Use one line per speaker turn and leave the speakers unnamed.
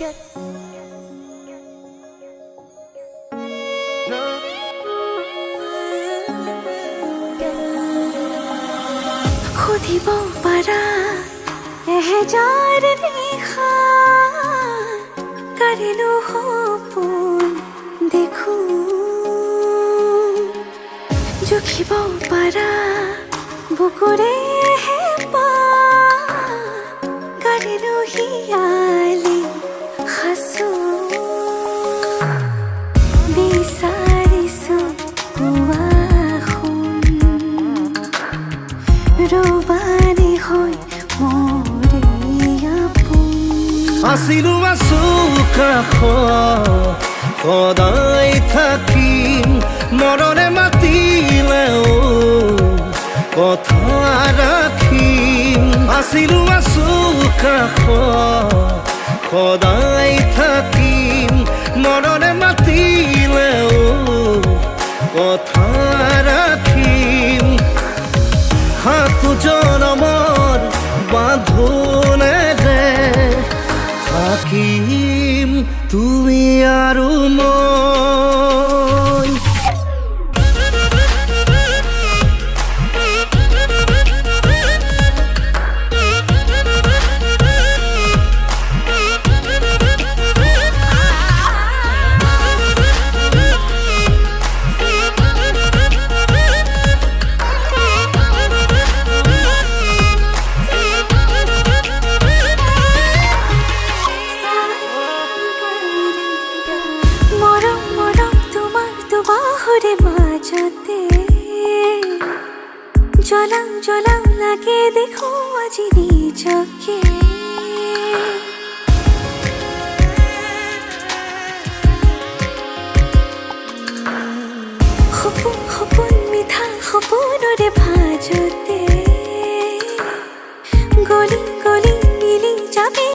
खुद ही वो परा एहजार देखा कर लो हो पून देखू जो कि वो परा बुकुरे है पा कर लो ही आली खसू बिसारिसु हुआ রবানি হয় মরিয়া
আছিলো আছো সদায় থাকিম মৰণে মাতিলেও কথা ৰাখিম আছিলো আছো সদায় থাকিম মৰণে মাতিলেও কথা ৰাখিম হাত জনমৰ বাঁধোনেৰে থাকিম তুমি আৰু মই
জলাম জলাম লাগে দেখো আজি নিজকে সপোন সপোন মিঠা সপোনৰে ভাজতে